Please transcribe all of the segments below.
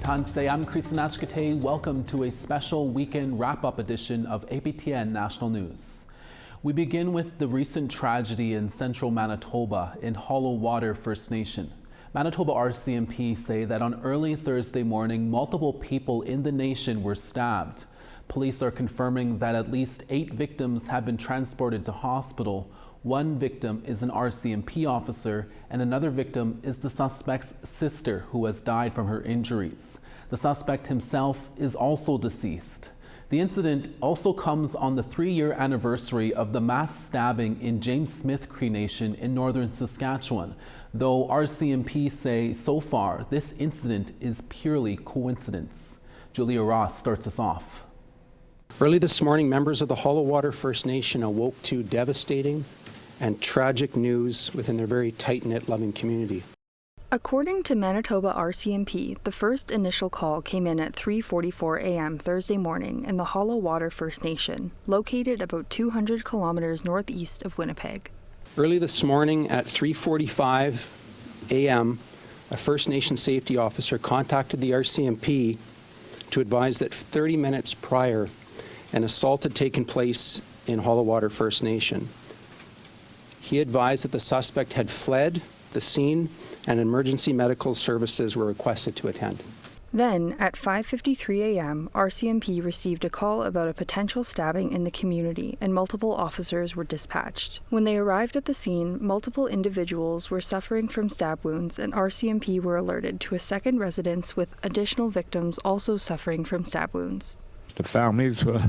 Tansei, I'm Krisanachkate. Welcome to a special weekend wrap-up edition of APTN National News. We begin with the recent tragedy in central Manitoba in Hollow Water First Nation. Manitoba RCMP say that on early Thursday morning, multiple people in the nation were stabbed. Police are confirming that at least 8 victims have been transported to hospital. One victim is an RCMP officer and another victim is the suspect's sister who has died from her injuries. The suspect himself is also deceased. The incident also comes on the 3-year anniversary of the mass stabbing in James Smith Cree Nation in northern Saskatchewan, though RCMP say so far this incident is purely coincidence. Julia Ross starts us off. Early this morning, members of the Hollow Water First Nation awoke to devastating and tragic news within their very tight-knit, loving community. According to Manitoba RCMP, the first initial call came in at 3:44 a.m. Thursday morning in the Hollow Water First Nation, located about 200 kilometers northeast of Winnipeg. Early this morning at 3:45 a.m., a First Nation safety officer contacted the RCMP to advise that 30 minutes prior, an assault had taken place in Hollow Water First Nation. He advised that the suspect had fled the scene and emergency medical services were requested to attend. Then, at 5:53 a.m., RCMP received a call about a potential stabbing in the community and multiple officers were dispatched. When they arrived at the scene, multiple individuals were suffering from stab wounds and RCMP were alerted to a second residence with additional victims also suffering from stab wounds. The families were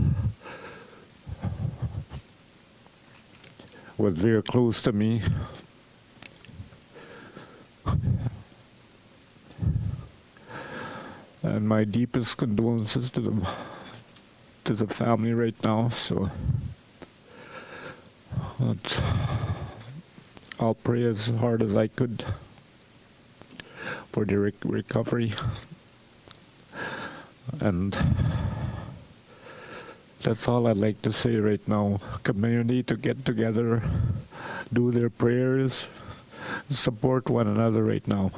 very close to me. And my deepest condolences to the family right now. So I'll pray as hard as I could for the recovery. And that's all I'd like to say right now. Community to get together, do their prayers, support one another right now.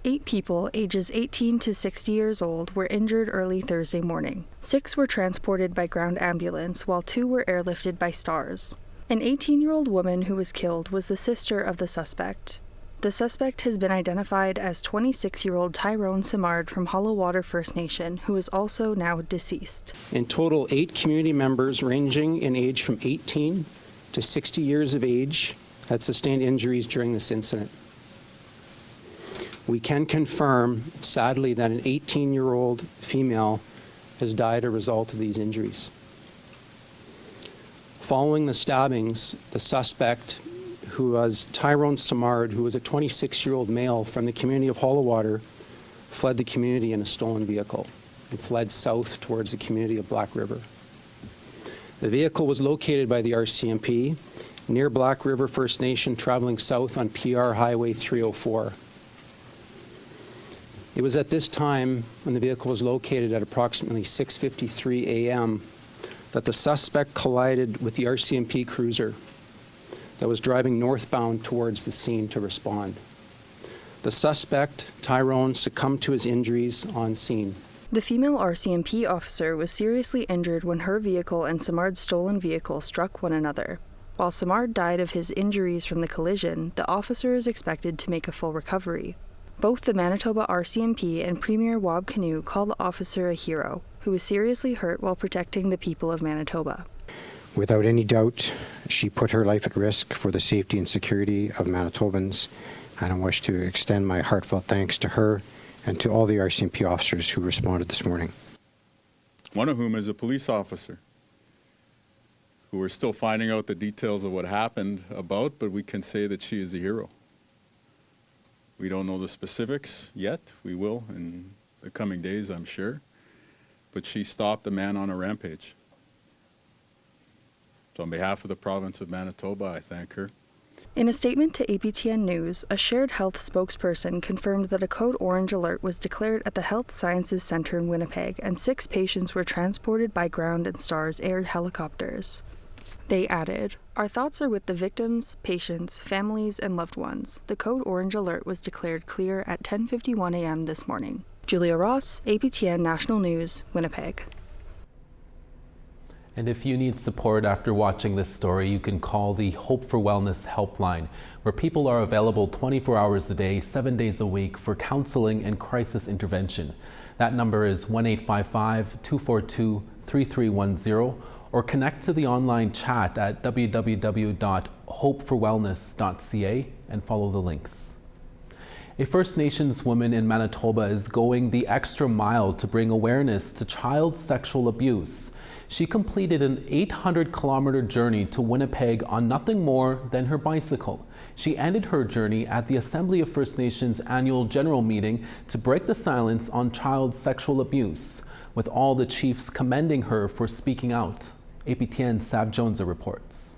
8 people, ages 18 to 60 years old, were injured early Thursday morning. 6 were transported by ground ambulance, while 2 were airlifted by STARS. An 18-year-old woman who was killed was the sister of the suspect. The suspect has been identified as 26-year-old Tyrone Simard from Hollow Water First Nation, who is also now deceased. In total, 8 community members ranging in age from 18 to 60 years of age had sustained injuries during this incident. We can confirm, sadly, that an 18-year-old female has died as a result of these injuries. Following the stabbings, the suspect, who was Tyrone Simard, who was a 26-year-old male from the community of Hollow Water, fled the community in a stolen vehicle and fled south towards the community of Black River. The vehicle was located by the RCMP near Black River First Nation, traveling south on PR Highway 304. It was at this time, when the vehicle was located at approximately 6:53 a.m., that the suspect collided with the RCMP cruiser that was driving northbound towards the scene to respond. The suspect, Tyrone, succumbed to his injuries on scene. The female RCMP officer was seriously injured when her vehicle and Simard's stolen vehicle struck one another. While Simard died of his injuries from the collision, the officer is expected to make a full recovery. Both the Manitoba RCMP and Premier Wab Kinew call the officer a hero, who was seriously hurt while protecting the people of Manitoba. Without any doubt, she put her life at risk for the safety and security of Manitobans, and I wish to extend my heartfelt thanks to her and to all the RCMP officers who responded this morning. One of whom is a police officer, who we're still finding out the details of what happened about, but we can say that she is a hero. We don't know the specifics yet. We will in the coming days, I'm sure. But she stopped a man on a rampage. So on behalf of the province of Manitoba, I thank her. In a statement to APTN News, a Shared Health spokesperson confirmed that a code orange alert was declared at the Health Sciences Centre in Winnipeg and 6 patients were transported by ground and STARS air helicopters. They added, "Our thoughts are with the victims, patients, families, and loved ones. The code orange alert was declared clear at 10:51 a.m. this morning. Julia Ross, APTN National News, Winnipeg. And if you need support after watching this story, you can call the Hope for Wellness helpline, where people are available 24 hours a day, 7 days a week for counseling and crisis intervention. That number is 1-855-242-3310, or connect to the online chat at www.hopeforwellness.ca and follow the links. A First Nations woman in Manitoba is going the extra mile to bring awareness to child sexual abuse. She completed an 800-kilometer journey to Winnipeg on nothing more than her bicycle. She ended her journey at the Assembly of First Nations annual general meeting to break the silence on child sexual abuse, with all the chiefs commending her for speaking out. APTN Sav Jones reports.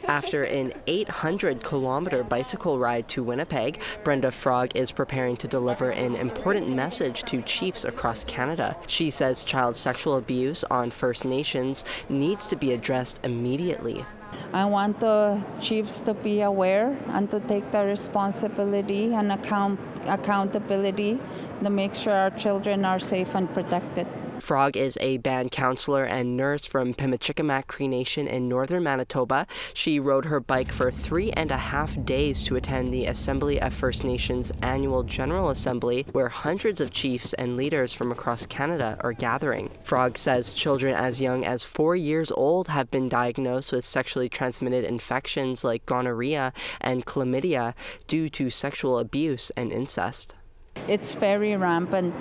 After an 800-kilometer bicycle ride to Winnipeg, Brenda Frog is preparing to deliver an important message to chiefs across Canada. She says child sexual abuse on First Nations needs to be addressed immediately. I want the chiefs to be aware and to take the responsibility and accountability to make sure our children are safe and protected. Frog is a band counselor and nurse from Pimachikamak Cree Nation in northern Manitoba. She rode her bike for 3.5 days to attend the Assembly of First Nations annual General Assembly, where hundreds of chiefs and leaders from across Canada are gathering. Frog says children as young as 4 years old have been diagnosed with sexually transmitted infections like gonorrhea and chlamydia due to sexual abuse and incest. It's very rampant,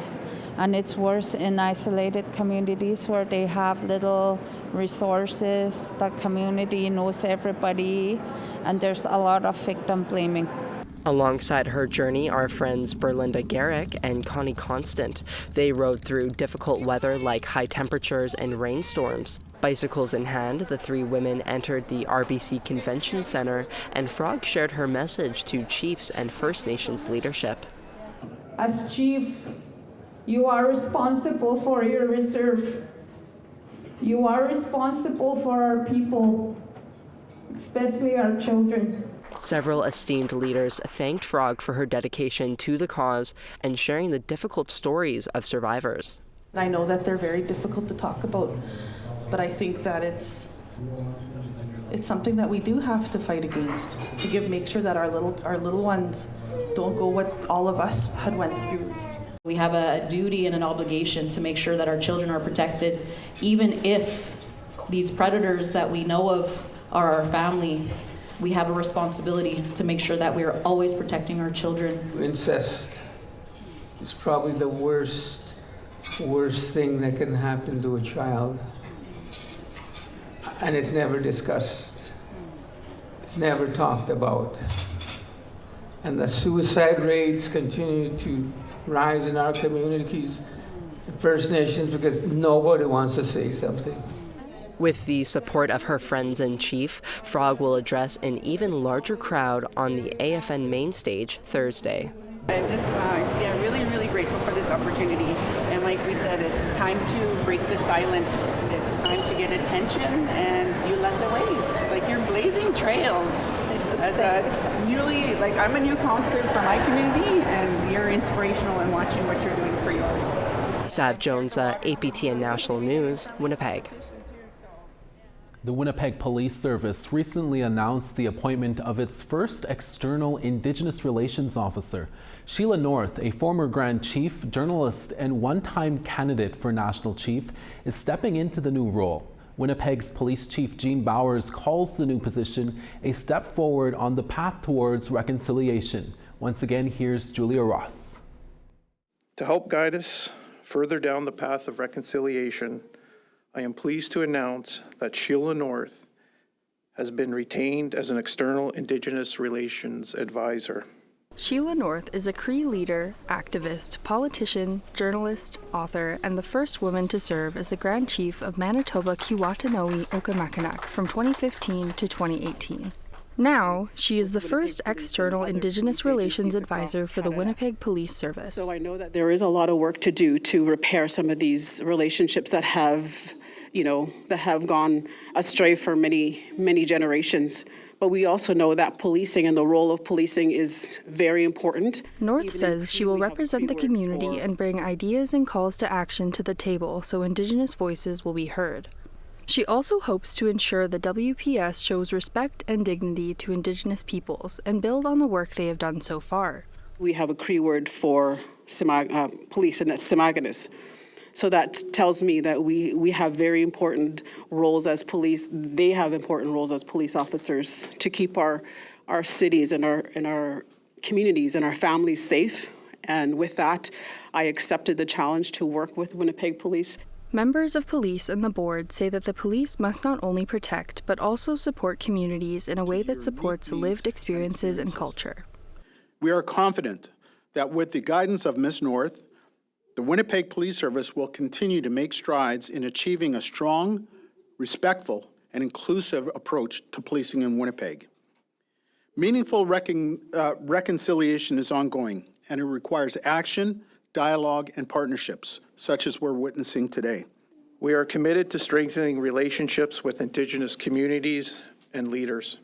and it's worse in isolated communities where they have little resources. The community knows everybody, and there's a lot of victim blaming. Alongside her journey are friends Berlinda Garrick and Connie Constant. They rode through difficult weather like high temperatures and rainstorms. Bicycles in hand, the three women entered the RBC Convention Centre, and Frog shared her message to chiefs and First Nations leadership. As chief, you are responsible for your reserve. You are responsible for our people, especially our children. Several esteemed leaders thanked Frog for her dedication to the cause and sharing the difficult stories of survivors. I know that they're very difficult to talk about, but I think that it's something that we do have to fight against, to make sure that our little ones don't go what all of us had went through. We have a duty and an obligation to make sure that our children are protected, even if these predators that we know of are our family. We have a responsibility to make sure that we are always protecting our children. Incest is probably the worst thing that can happen to a child. And it's never discussed. It's never talked about. And the suicide rates continue to rise in our communities, First Nations, because nobody wants to say something. With the support of her friends and chief, Frog will address an even larger crowd on the AFN main stage Thursday. I'm just really, really grateful for this opportunity. And like we said, it's time to break the silence. It's time to get attention, and you led the way. Like, you're blazing trails. As I'm a new counselor for my community, and you're inspirational in watching what you're doing for yours. Sav Jones, APTN National News, Winnipeg. The Winnipeg Police Service recently announced the appointment of its first external Indigenous Relations Officer. Sheila North, a former Grand Chief, journalist, and one-time candidate for National Chief, is stepping into the new role. Winnipeg's Police Chief Jean Bowers calls the new position a step forward on the path towards reconciliation. Once again, here's Julia Ross. To help guide us further down the path of reconciliation, I am pleased to announce that Sheila North has been retained as an external Indigenous Relations Advisor. Sheila North is a Cree leader, activist, politician, journalist, author, and the first woman to serve as the Grand Chief of Manitoba Kiiwetinoong Okimakanak from 2015 to 2018. Now, she is the first external Indigenous Relations Advisor for the Winnipeg Police Service. So I know that there is a lot of work to do to repair some of these relationships that have gone astray for many, many generations. But we also know that policing and the role of policing is very important. North says she will represent the community and bring ideas and calls to action to the table so Indigenous voices will be heard. She also hopes to ensure the WPS shows respect and dignity to Indigenous peoples and build on the work they have done so far. We have a Cree word for police, and that's Simaginas. So that tells me that we have very important roles as police. They have important roles as police officers to keep our cities and our communities and our families safe. And with that, I accepted the challenge to work with Winnipeg Police. Members of police and the board say that the police must not only protect, but also support communities in a way that supports lived experiences and culture. We are confident that with the guidance of Ms. North, the Winnipeg Police Service will continue to make strides in achieving a strong, respectful, and inclusive approach to policing in Winnipeg. Meaningful reconciliation is ongoing, and it requires action, dialogue, and partnerships, such as we're witnessing today. We are committed to strengthening relationships with Indigenous communities and leaders.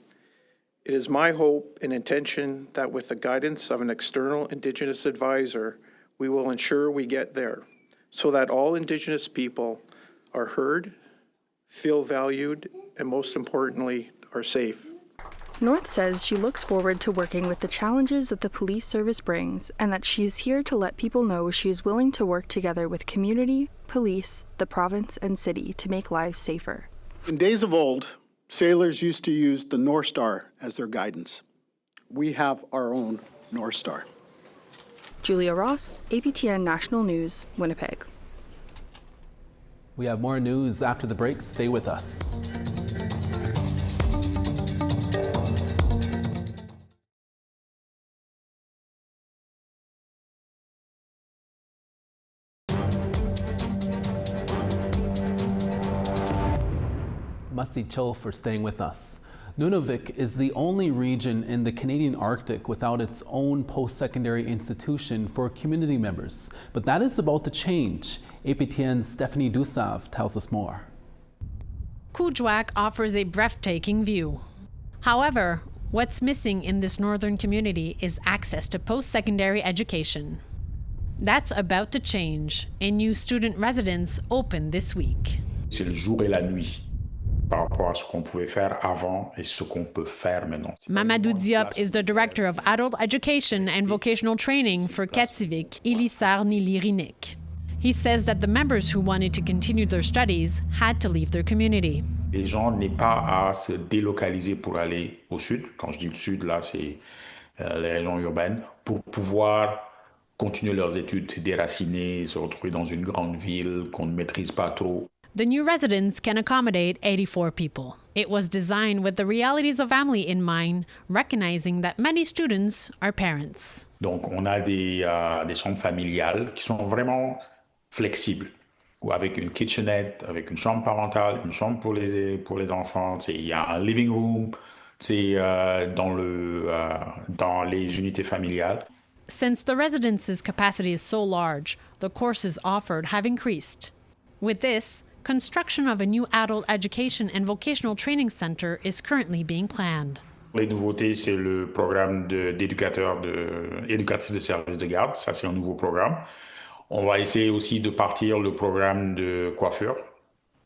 It is my hope and intention that with the guidance of an external Indigenous advisor, we will ensure we get there so that all Indigenous people are heard, feel valued, and most importantly, are safe. North says she looks forward to working with the challenges that the police service brings and that she is here to let people know she is willing to work together with community, police, the province, and city to make lives safer. In days of old, sailors used to use the North Star as their guidance. We have our own North Star. Julia Ross, APTN National News, Winnipeg. We have more news after the break. Stay with us. Musty Cho for staying with us. Nunavik is the only region in the Canadian Arctic without its own post-secondary institution for community members. But that is about to change. APTN's Stephanie Dusav tells us more. Kuujjuaq offers a breathtaking view. However, what's missing in this northern community is access to post-secondary education. That's about to change. A new student residence opened this week. C'est le jour et la nuit. Par rapport à ce qu'on pouvait faire avant et ce qu'on peut faire maintenant. Mamadou Diop is the director of adult education and vocational training for Kativik, Ilisar Nilirinik. He says that the members who wanted to continue their studies had to leave their community. Les gens n'aient pas à se délocaliser pour aller au sud. Quand je dis le sud, là, c'est les régions urbaines, pour pouvoir continuer leurs études, se déraciner, se retrouver dans une grande ville qu'on ne maîtrise pas trop. The new residence can accommodate 84 people. It was designed with the realities of family in mind, recognizing that many students are parents. Donc, on a des chambres familiales qui sont vraiment flexibles, ou avec une kitchenette, avec une chambre parentale, une chambre pour les enfants. Il y a un living room dans les unités familiales. Since the residence's capacity is so large, the courses offered have increased. With this, construction of a new adult education and vocational training center is currently being planned. Les nouveautés, c'est le programme éducatrice de service de garde. Ça, c'est un nouveau programme. On va essayer aussi de partir le programme de coiffure.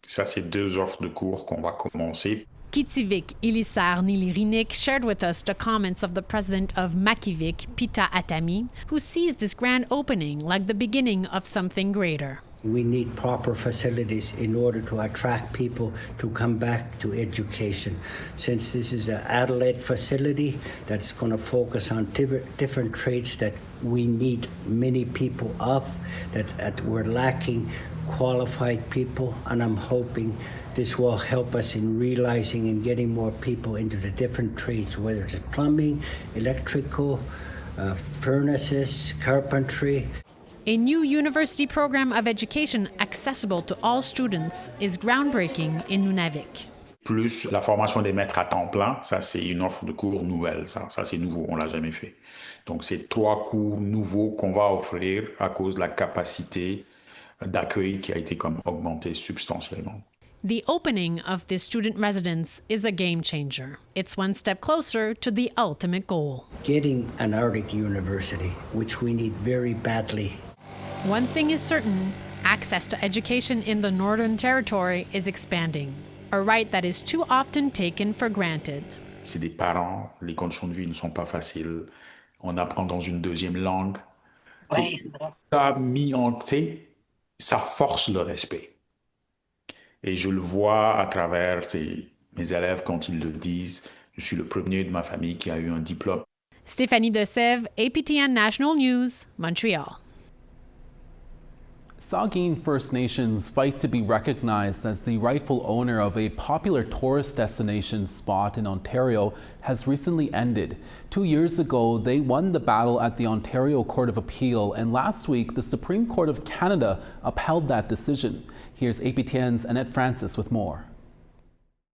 Ça, c'est 2 offres de cours qu'on va commencer. Kitivik Ilisar Nilirinik shared with us the comments of the president of Makivik, Pita Atami, who sees this grand opening like the beginning of something greater. We need proper facilities in order to attract people to come back to education. Since this is an adult facility that's going to focus on different traits that we need many people of, that we're lacking qualified people, and I'm hoping this will help us in realizing and getting more people into the different trades, whether it's plumbing, electrical, furnaces, carpentry. A new university program of education accessible to all students is groundbreaking in Nunavik. plus la formation des maîtres à temps plein. Ça, c'est une offre de cours nouvelle. Ça c'est nouveau, on l'a jamais fait. Donc, c'est 3 cours nouveaux qu'on va offrir à cause de la capacité d'accueil qui a été augmentée substantiellement. The opening of this student residence is a game changer. It's one step closer to the ultimate goal. Getting an Arctic university, which we need very badly. One thing is certain, access to education in the Northern Territory is expanding, a right that is too often taken for granted. C'est des parents, les conditions de vie ne sont pas faciles. On apprend dans une deuxième langue. Ouais, c'est vrai. Ça force le respect. Et je le vois à travers mes élèves quand ils le disent. Je suis le premier de ma famille qui a eu un diplôme. Stéphanie Desève, APTN National News, Montreal. Saugeen First Nations fight to be recognized as the rightful owner of a popular tourist destination spot in Ontario has recently ended. 2 years ago, they won the battle at the Ontario Court of Appeal, and last week, the Supreme Court of Canada upheld that decision. Here's APTN's Annette Francis with more.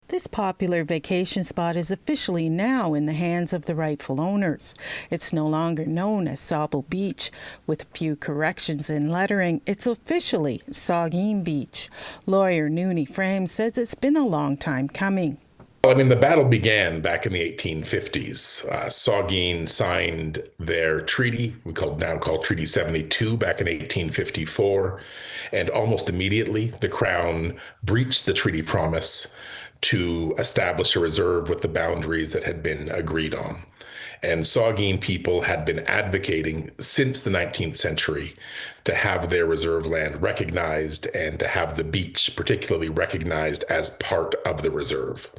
This popular vacation spot is officially now in the hands of the rightful owners. It's no longer known as Sauble Beach. With a few corrections in lettering, it's officially Saugeen Beach. Lawyer Noonie Frame says it's been a long time coming. Well, I mean, the battle began back in the 1850s. Saugeen signed their treaty, now called Treaty 72, back in 1854. And almost immediately, the Crown breached the treaty promise to establish a reserve with the boundaries that had been agreed on. And Saugeen people had been advocating since the 19th century to have their reserve land recognized and to have the beach particularly recognized as part of the reserve.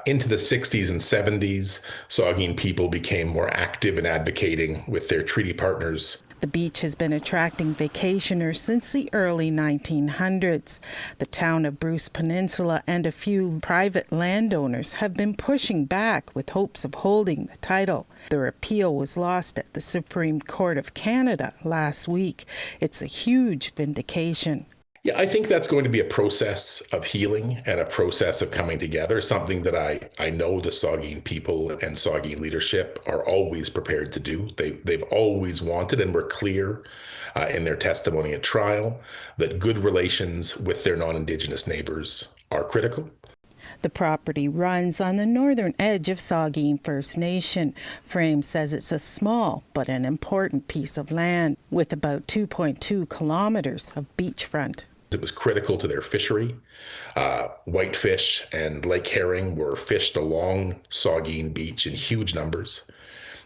Into the 60s and 70s, Saugeen people became more active in advocating with their treaty partners. The beach has been attracting vacationers since the early 1900s. The town of Bruce Peninsula and a few private landowners have been pushing back with hopes of holding the title. Their appeal was lost at the Supreme Court of Canada last week. It's a huge vindication. Yeah, I think that's going to be a process of healing and a process of coming together, something that I know the Saugeen people and Saugeen leadership are always prepared to do. They've always wanted and were clear in their testimony at trial that good relations with their non-Indigenous neighbors are critical. The property runs on the northern edge of Saugeen First Nation. Frame says it's a small but an important piece of land with about 2.2 kilometers of beachfront. It was critical to their fishery. Whitefish and lake herring were fished along Saugeen Beach in huge numbers.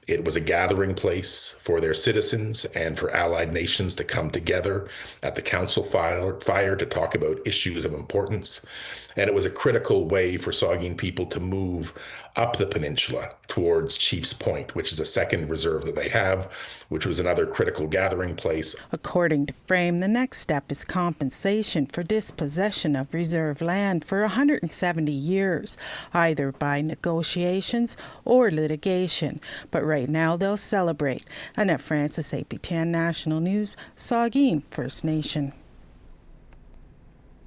It was a gathering place for their citizens and for allied nations to come together at the council fire to talk about issues of importance. And it was a critical way for Saugeen people to move up the peninsula towards Chiefs Point, which is a second reserve that they have, which was another critical gathering place. According to Frame, the next step is compensation for dispossession of reserve land for 170 years, either by negotiations or litigation. But right now they'll celebrate. Annette Francis, APTN National News, Saugeen First Nation.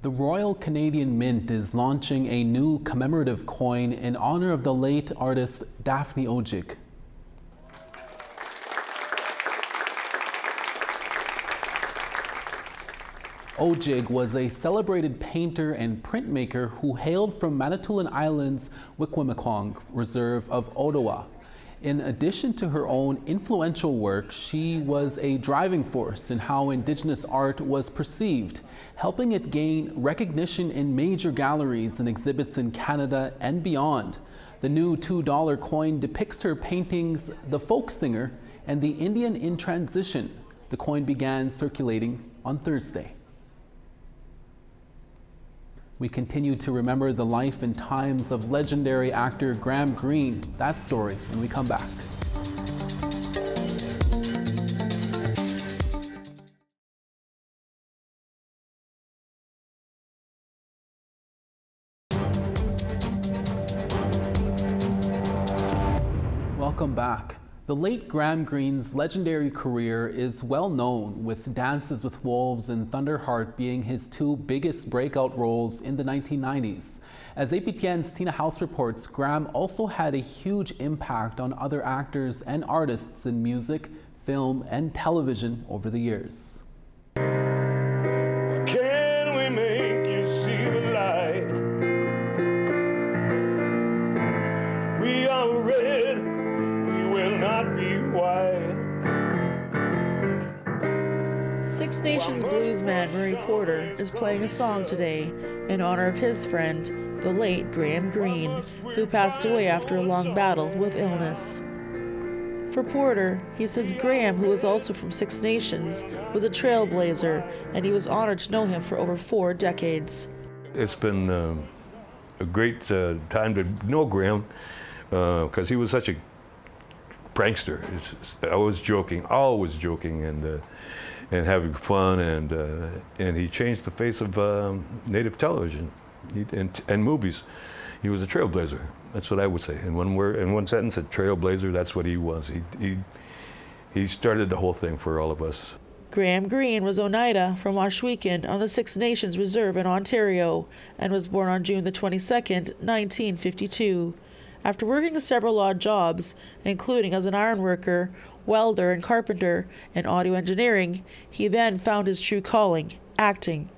The Royal Canadian Mint is launching a new commemorative coin in honor of the late artist Daphne Ojig. Ojig was a celebrated painter and printmaker who hailed from Manitoulin Island's Wikwemikong Reserve of Ottawa. In addition to her own influential work, she was a driving force in how Indigenous art was perceived, helping it gain recognition in major galleries and exhibits in Canada and beyond. The new $2 coin depicts her paintings The Folk Singer and The Indian in Transition. The coin began circulating on Thursday. We continue to remember the life and times of legendary actor Greene. That story when we come back. Welcome back. The late Graham Greene's legendary career is well known, with Dances with Wolves and Thunderheart being his two biggest breakout roles in the 1990s. As APTN's Tina House reports, Graham also had a huge impact on other actors and artists in music, film, and television over the years. Can we make you see the light? We are red, we will not be white. Six Nations bluesman Murray Porter is playing a song today in honor of his friend, the late Graham Greene, who passed away after a long battle with illness. For Porter, he says Graham, who was also from Six Nations, was a trailblazer, and he was honored to know him for over 4 decades. It's been a great time to know Graham, because he was such a prankster. Always joking, and having fun, and he changed the face of Native television and movies. He was a trailblazer. That's what I would say. In one sentence, a trailblazer. That's what he was. He started the whole thing for all of us. Graham Greene was Oneida from Washweekend on the Six Nations Reserve in Ontario and was born on June the 22nd, 1952. After working several odd jobs, including as an ironworker, welder and carpenter, and audio engineering, he then found his true calling, acting.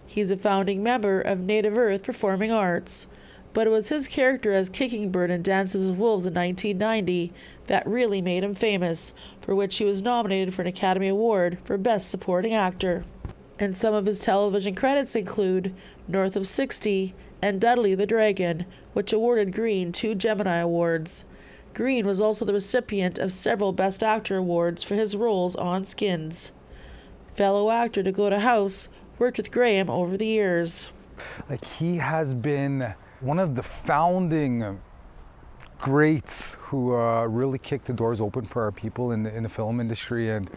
He's a founding member of Native Earth Performing Arts, but it was his character as Kicking Bird in Dances with Wolves in 1990 that really made him famous, for which he was nominated for an Academy Award for Best Supporting Actor. And some of his television credits include North of 60 and Dudley the Dragon, which awarded Greene 2 Gemini Awards. Greene was also the recipient of several Best Actor awards for his roles on Skins. Fellow actor Dakota House worked with Graham over the years. He has been one of the founding greats who really kicked the doors open for our people in the film industry, and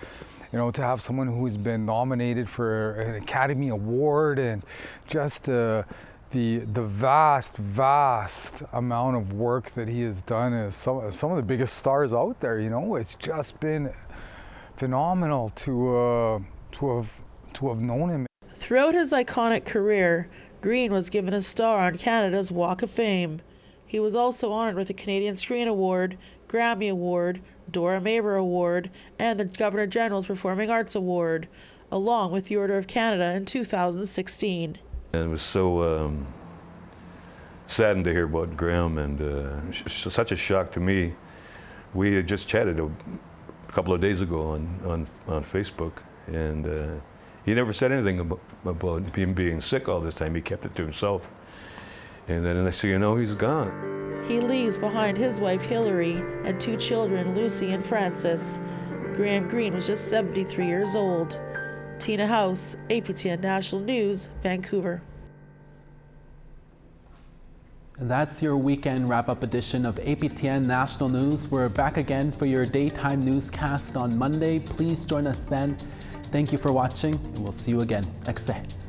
to have someone who's been nominated for an Academy Award, and just the vast amount of work that he has done as some of the biggest stars out there. It's just been phenomenal to have known him. Throughout his iconic career, Greene was given a star on Canada's Walk of Fame. He was also honored with the Canadian Screen Award, Grammy Award, Dora Maver Award, and the Governor General's Performing Arts Award, along with the Order of Canada in 2016. And it was so saddened to hear about Graham, and such a shock to me. We had just chatted a couple of days ago on Facebook, and he never said anything about him being sick all this time. He kept it to himself. And then next thing you know, he's gone. He leaves behind his wife Hillary and 2 children, Lucy and Francis. Graham Greene was just 73 years old. Tina House, APTN National News, Vancouver. And that's your weekend wrap-up edition of APTN National News. We're back again for your daytime newscast on Monday. Please join us then. Thank you for watching, and we'll see you again. Accès.